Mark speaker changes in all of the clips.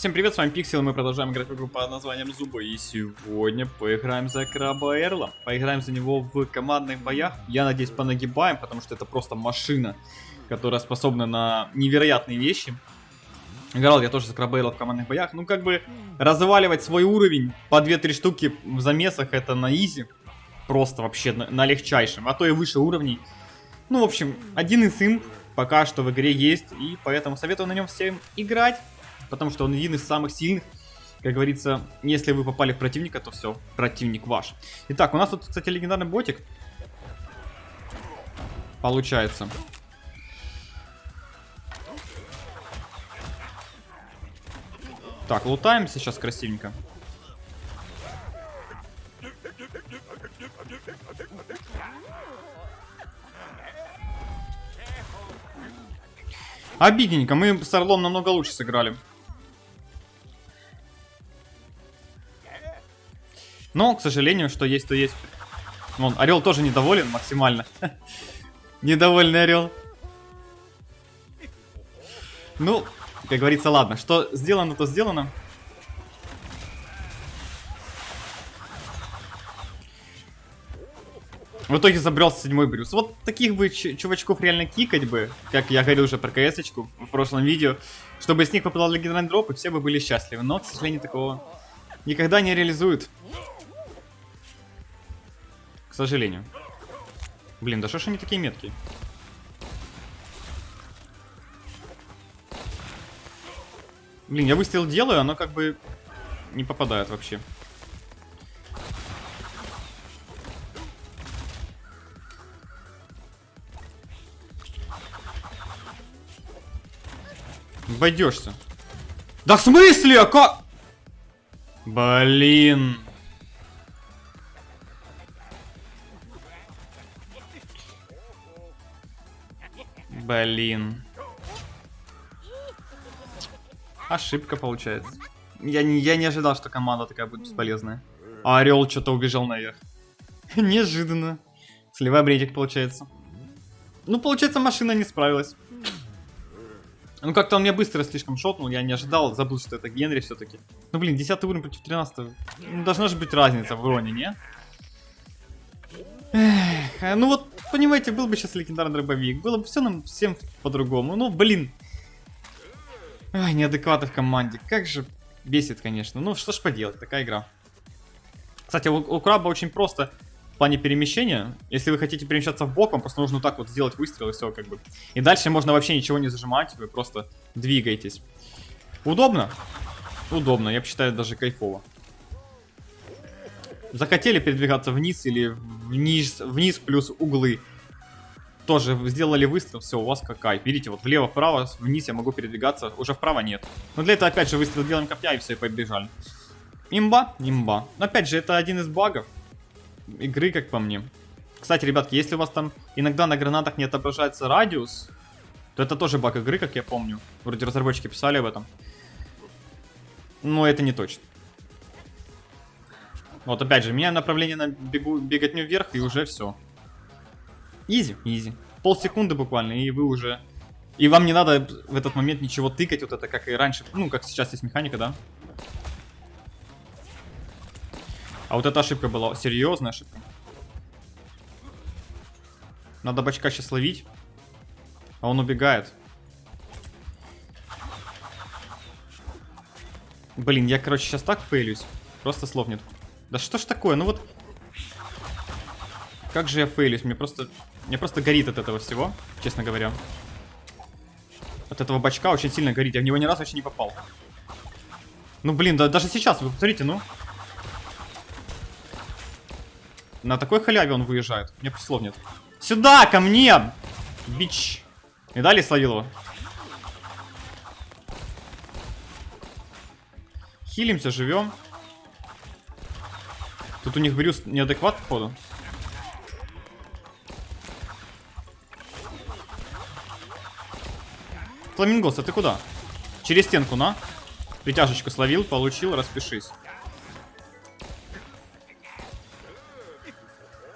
Speaker 1: Всем привет, с вами Пиксел, и мы продолжаем играть в игру под названием Зубы. И сегодня поиграем за Краба Эрла. Поиграем за него в командных боях. Я надеюсь, понагибаем, потому что это просто машина, которая способна на невероятные вещи. Играл я тоже за Краба Эрла в командных боях. Ну, как бы, разваливать свой уровень по 2-3 штуки в замесах, это на изи. Просто вообще на легчайшем, а то и выше уровней. Ну, в общем, один из имп пока что в игре есть, и поэтому советую на нем всем играть. Потому что он один из самых сильных. Как говорится, если вы попали в противника, то все, противник ваш. Итак, у нас тут, кстати, легендарный ботик. Получается. Так, лутаемся сейчас красивенько. Обидненько, мы с Орлом намного лучше сыграли. Но, к сожалению, что есть, то есть. Вон, Орел тоже недоволен максимально. Недовольный Орел. Ну, как говорится, ладно. Что сделано, то сделано. В итоге забрался 7-й Брюс. Вот таких бы чувачков реально кикать бы, как я говорил уже про КС-очку в прошлом видео, чтобы с них попадал легендарный дроп, и все бы были счастливы. Но, к сожалению, такого никогда не реализуют. К сожалению. Блин, да что ж они такие меткие? Блин, я выстрел делаю, оно как бы не попадает вообще. Обойдешься. Да в смысле? А как? Блин. Блин. Ошибка получается. Я не ожидал, что команда такая будет бесполезная. А Орел что-то убежал наверх. Неожиданно. Сливай бредик получается. Ну, получается, машина не справилась. Ну, как-то он меня быстро слишком шотнул, я не ожидал, забыл, что это Генри все-таки. Ну, блин, 10 уровень против 13. Ну, должна же быть разница в уроне, не? Эх, ну вот, понимаете, был бы сейчас легендарный дробовик, было бы все нам всем по-другому. Ну, блин. Ай, неадекваты в команде, как же бесит, конечно. Ну, что ж поделать, такая игра. Кстати, у Краба очень просто в плане перемещения. Если вы хотите перемещаться в бок, вам просто нужно так вот сделать выстрел и все как бы. И дальше можно вообще ничего не зажимать, вы просто двигаетесь. Удобно? Удобно, я считаю, даже кайфово. Захотели передвигаться вниз или вниз плюс углы. Тоже сделали выстрел, все, у вас какая. Видите, вот влево-вправо, вниз я могу передвигаться, уже вправо нет. Но для этого опять же выстрел делаем копья и все, и побежали. Имба, имба. Но опять же, это один из багов игры, как по мне. Кстати, ребятки, если у вас там иногда на гранатах не отображается радиус, то это тоже баг игры, как я помню. Вроде разработчики писали об этом. Но это не точно. Вот опять же, меняю направление на беготню вверх, и уже все. Изи, изи. Полсекунды буквально, и вы уже... И вам не надо в этот момент ничего тыкать, вот это как и раньше. Ну, как сейчас есть механика, да? А вот эта ошибка была, серьезная ошибка. Надо бачка сейчас ловить. А он убегает. Блин, я, короче, сейчас так фейлюсь. Просто слов нет. Да что ж такое, ну вот... Как же я фейлюсь, мне просто горит от этого всего, честно говоря. От этого бачка очень сильно горит, я в него ни разу вообще не попал. Ну блин, да даже сейчас, вы посмотрите, ну. На такой халяве он выезжает, мне просто слов нет. Сюда, ко мне! Бич. И далее словил его. Хилимся, живем. Тут у них Брюс неадекват, походу. Фламингос, а ты куда? Через стенку, на. Притяжечку словил, получил, распишись.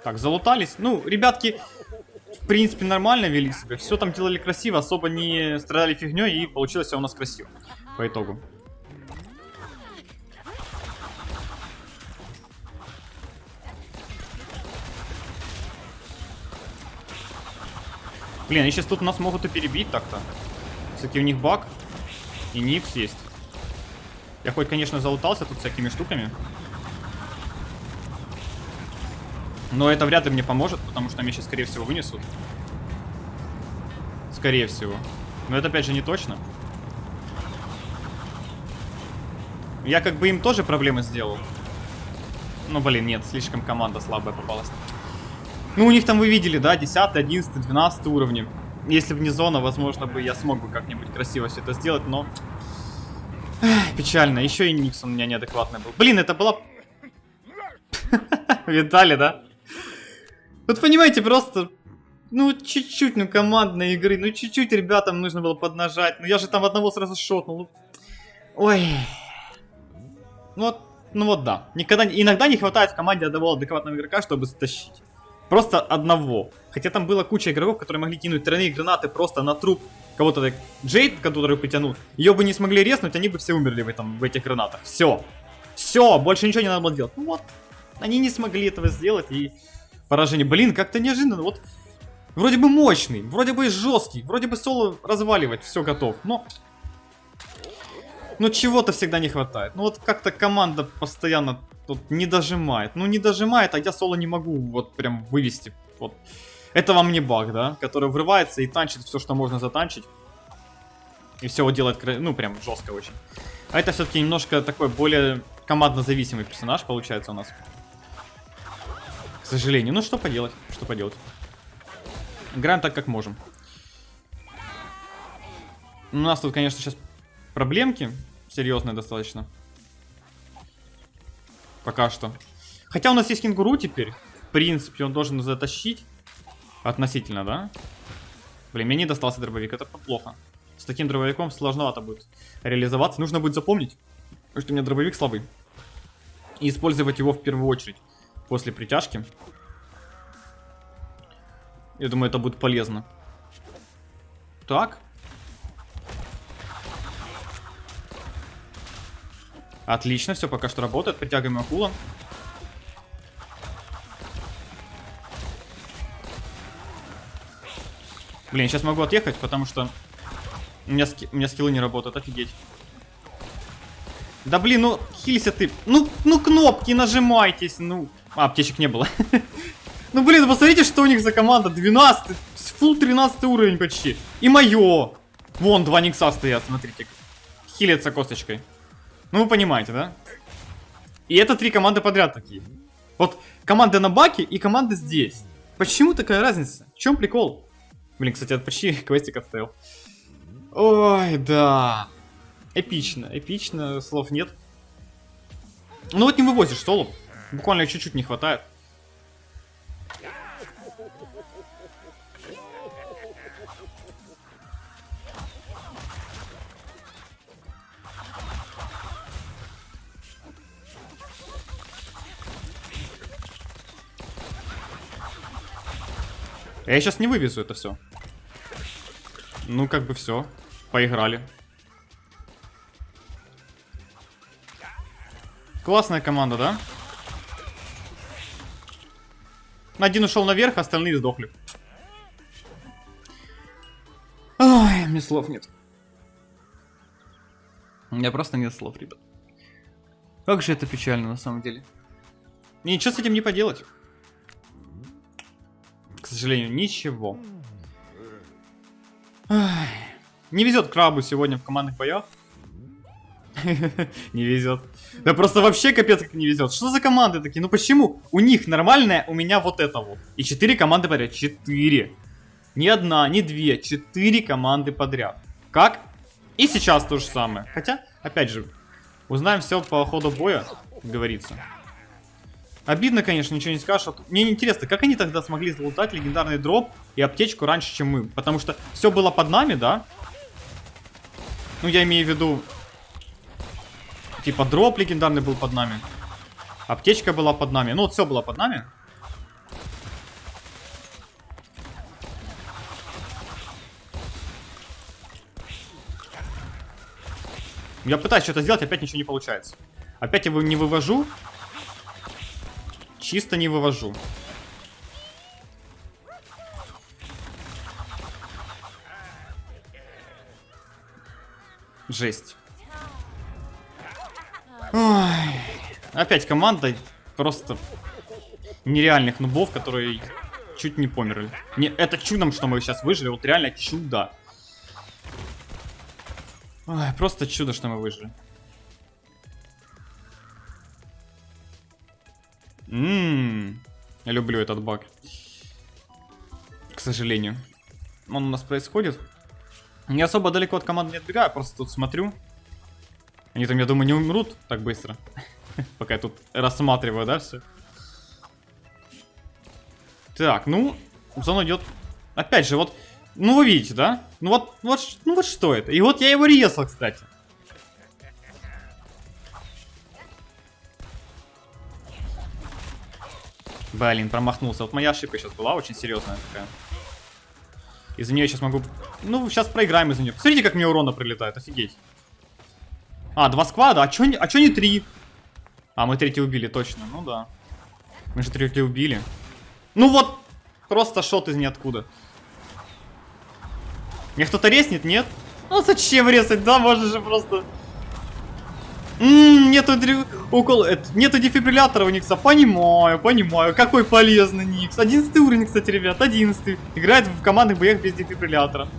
Speaker 1: Так, залутались. Ну, ребятки, в принципе, нормально вели себя. Все там делали красиво, особо не страдали фигней, и получилось все у нас красиво. По итогу. Блин, они сейчас тут нас могут и перебить так-то. Кстати, у них баг. И Никс есть. Я хоть, конечно, залутался тут всякими штуками. Но это вряд ли мне поможет, потому что меня сейчас, скорее всего, вынесут. Скорее всего. Но это, опять же, не точно. Я как бы им тоже проблемы сделал. Ну, блин, нет, слишком команда слабая попалась. Ну, у них там, вы видели, да, 10, 11, 12 уровни. Если бы не зона, возможно, бы я смог бы как-нибудь красиво все это сделать, но... Эх, печально. Еще и Никс у меня неадекватный был. Блин, это была... Видали, да? Вот понимаете, просто... Ну, чуть-чуть, ну, командной игры. Ну, чуть-чуть ребятам нужно было поднажать. Ну, я же там одного сразу шотнул. Ой... Ну вот да. Иногда не хватает в команде одного адекватного игрока, чтобы стащить. Просто одного. Хотя там была куча игроков, которые могли кинуть тройные гранаты просто на труп кого-то. Джейд, который притянул. Ее бы не смогли резнуть, они бы все умерли в этих гранатах. Все. Все, больше ничего не надо было делать. Ну вот. Они не смогли этого сделать и... Поражение. Блин, как-то неожиданно. Вот. Вроде бы мощный, вроде бы жесткий, вроде бы соло разваливать, все готов. Но... Ну чего-то всегда не хватает. Ну вот как-то команда постоянно тут не дожимает. Ну не дожимает, а я соло не могу вот прям вывести. Вот. Это вам не баг, да? Который врывается и танчит все, что можно затанчить. И все вот делает, ну прям жестко очень. А это все-таки немножко такой более командно-зависимый персонаж получается у нас. К сожалению. Ну что поделать, что поделать. Играем так, как можем. У нас тут, конечно, сейчас проблемки. Серьезные достаточно. Пока что. Хотя у нас есть кенгуру теперь. В принципе, он должен затащить. Относительно, да? Блин, мне не достался дробовик. Это плохо. С таким дробовиком сложновато будет реализоваться. Нужно будет запомнить, что у меня дробовик слабый. И использовать его в первую очередь. После притяжки. Я думаю, это будет полезно. Так. Отлично, все пока что работает. Притягиваем акула. Блин, сейчас могу отъехать, потому что у меня скиллы не работают, офигеть. Да блин, ну хилься ты. Ну кнопки нажимайтесь, ну. А, аптечек не было. Ну блин, посмотрите, что у них за команда. 12, фулл 13 уровень почти. И мое. Вон, 2 никса стоят, смотрите. Хилятся косточкой. Ну вы понимаете, да? И это 3 команды подряд такие. Вот команда на баке и команда здесь. Почему такая разница? В чем прикол? Блин, кстати, я почти квестик отставил. Ой, да. Эпично, эпично, слов нет. Ну вот не вывозишь соло. Буквально чуть-чуть не хватает. Я сейчас не вывезу это все. Ну, как бы все. Поиграли. Классная команда, да? Один ушел наверх, остальные сдохли. Ой, мне слов нет. У меня просто нет слов, ребят. Как же это печально на самом деле. И ничего с этим не поделать. К сожалению, ничего. Ай. Не везет крабу сегодня в командных боях. Не везет. Да просто вообще капец как не везет. Что за команды такие? Ну почему? У них нормальная, у меня вот это вот. И 4 команды подряд. 4. Не одна, не 2. 4 команды подряд. Как? И сейчас то же самое. Хотя, опять же, узнаем все по ходу боя, как говорится. Обидно, конечно, ничего не скажешь. Мне интересно, как они тогда смогли залутать легендарный дроп и аптечку раньше, чем мы? Потому что все было под нами, да? Ну, я имею в виду... Типа дроп легендарный был под нами. Аптечка была под нами. Ну, вот все было под нами. Я пытаюсь что-то сделать, опять ничего не получается. Опять я его не вывожу. Чисто не вывожу. Жесть. Ой. Опять команда просто нереальных нубов, которые чуть не померли. Не, это чудом, что мы сейчас выжили. Вот реально чудо. Ой, просто чудо, что мы выжили. Я люблю этот баг. К сожалению. Он у нас происходит. Не особо далеко от команды не отбегаю, просто тут смотрю. Они там, я думаю, не умрут так быстро. Пока я тут рассматриваю, да, все. Так, ну, зона идет. Опять же, вот, ну вы видите, да? Ну вот что это? И вот я его резал, кстати. Блин, промахнулся. Вот моя ошибка сейчас была, очень серьезная такая. Из-за нее сейчас могу... Ну, сейчас проиграем из-за нее. Посмотрите, как мне урона прилетает, офигеть. А, 2 сквада? А чё не 3? А, мы 3 убили, точно, ну да. Мы же 3 убили. Ну вот, просто шот из ниоткуда. Мне кто-то резнет, нет? Ну зачем резать, да, можно же просто... Нету нету дефибриллятора у Никса, понимаю, какой полезный Никс. 11 уровень, кстати, ребят, 11. Играет в командных боях без дефибриллятора.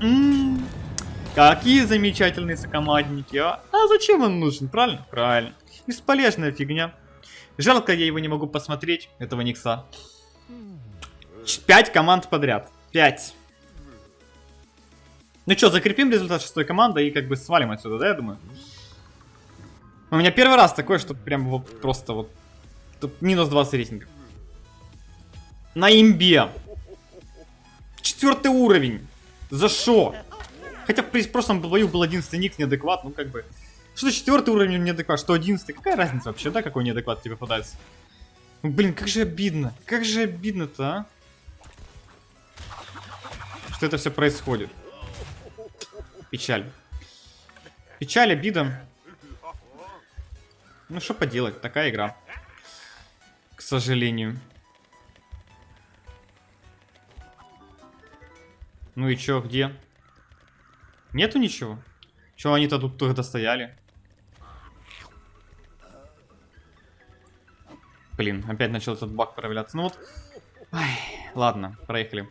Speaker 1: Какие замечательные сокомандники, а? А зачем он нужен, правильно? Правильно. Бесполезная фигня. Жалко, я его не могу посмотреть, этого Никса. 5 команд подряд. 5. Ну что, закрепим результат 6-й команды и как бы свалим отсюда, да, я думаю? У меня первый раз такое, что прям вот просто вот... Минус 20 рейтинга. На имбе. 4 уровень. За шо? Хотя в прошлом бою был 11 Никс неадекват, ну как бы... Что 4 уровень неадекват, что 11? Какая разница вообще, да, какой неадекват тебе попадается? Ну, блин, как же обидно. Как же обидно-то, а? Что это все происходит. Печаль. Печаль, обида. Ну, что поделать, такая игра. К сожалению. Ну и чё, где? Нету ничего? Чё они-то тут тогда стояли? Блин, опять начал этот баг проявляться. Ну вот... Ай, ладно, проехали.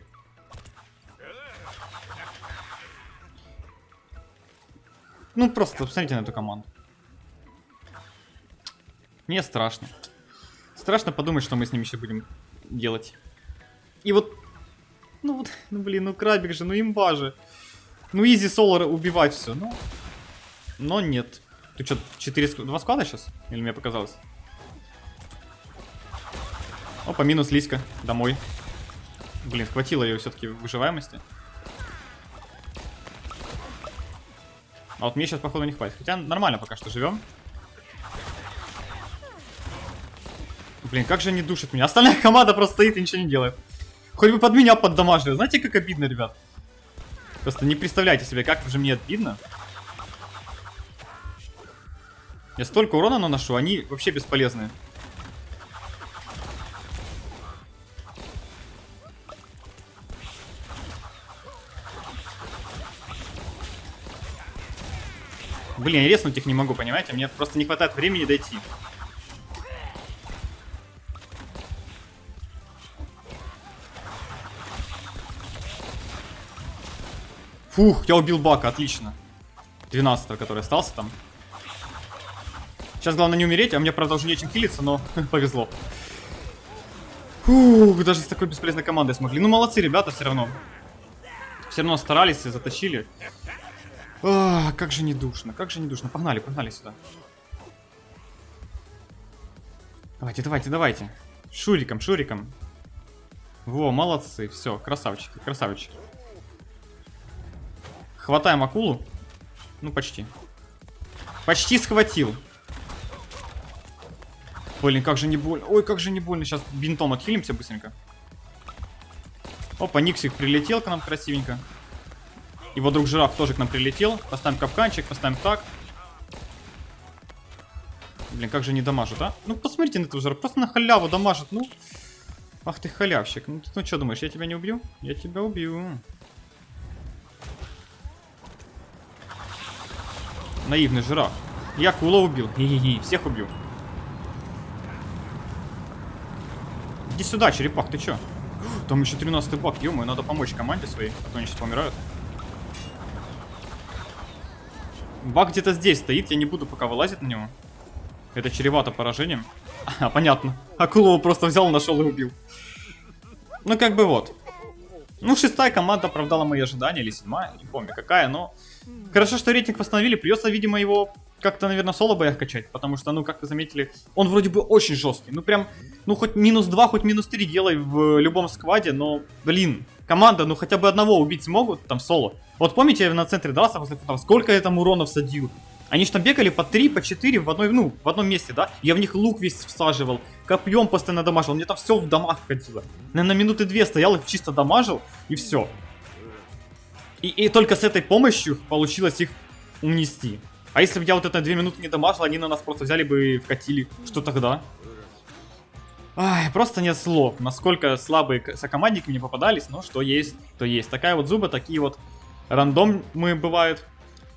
Speaker 1: Ну просто посмотрите на эту команду. Мне страшно. Страшно подумать, что мы с ними еще будем делать. И вот... Ну блин, ну крабик же, ну имба же. Ну изи соло убивать все, ну... Но нет. Ты что, 2 склада сейчас? Или мне показалось? Опа, минус Лиська. Домой. Блин, хватило ее все-таки выживаемости. А вот мне сейчас, походу, не хватит. Хотя нормально пока что живем. Блин, как же они душат меня. Остальная команда просто стоит и ничего не делает. Хоть бы под меня поддамажили. Знаете, как обидно, ребят? Просто не представляете себе, как же мне обидно. Я столько урона наношу, они вообще бесполезные. Блин, я резнуть их не могу, понимаете? Мне просто не хватает времени дойти. Фух, я убил Бака, отлично. 12-го, который остался там. Сейчас главное не умереть, а мне, правда, уже нечем хилиться, но повезло. Фух, даже с такой бесполезной командой смогли. Ну, молодцы, ребята, все равно. Все равно старались и затащили. Как же не душно, как же не душно. Погнали, погнали сюда. Давайте, давайте, давайте. Шуриком, шуриком. Во, молодцы, все, красавчики, красавчики. Хватаем акулу. Ну, почти. Почти схватил. Блин, как же не больно. Ой, как же не больно. Сейчас бинтом отхилимся быстренько. Опа, Никсик прилетел к нам красивенько. Его друг жираф тоже к нам прилетел. Поставим капканчик, поставим так. Блин, как же не дамажит, а? Ну, посмотрите на этого жирафа. Просто на халяву дамажит, ну. Ах ты халявщик. Ну, что думаешь, я тебя не убью? Я тебя убью. Наивный жираф. Я акула убил. Хи-хи-хи, всех убью. Иди сюда, черепах, ты чё? Там еще 13-й баг, ё-моё, надо помочь команде своей, а то они сейчас помирают. Баг где-то здесь стоит, я не буду пока вылазить на него. Это чревато поражением. А, понятно. Акулу просто взял, нашел и убил. Ну, как бы вот. Ну, 6-я команда оправдала мои ожидания, или 7-я, не помню какая, но... Хорошо, что рейтинг восстановили, придется, видимо, его как-то, наверное, в соло-боях качать, потому что, ну, как вы заметили, он вроде бы очень жесткий. Ну, прям, ну, хоть -2, хоть -3 делай в любом скваде, но, блин, команда, ну, хотя бы одного убить смогут, там, в соло. Вот помните, я на центре дрался после футов, сколько я там уронов садил? Они же там бегали по 3, по 4 в одной, ну, в одном месте, да? Я в них лук весь всаживал, копьем постоянно дамажил, мне там все в домах входило. На минуты 2 стоял, их чисто дамажил, и все. И только с этой помощью получилось их унести. А если бы я вот это 2 минуты не дамажил, они на нас просто взяли бы и вкатили. Что тогда? Ай, просто нет слов, насколько слабые сокомандники мне попадались, но что есть, то есть. Такая вот зуба, такие вот рандомы бывают,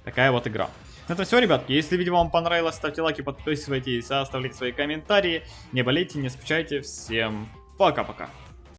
Speaker 1: такая вот игра. На этом все, ребятки. Если видео вам понравилось, ставьте лайки, подписывайтесь, оставляйте свои комментарии. Не болейте, не скучайте. Всем пока-пока.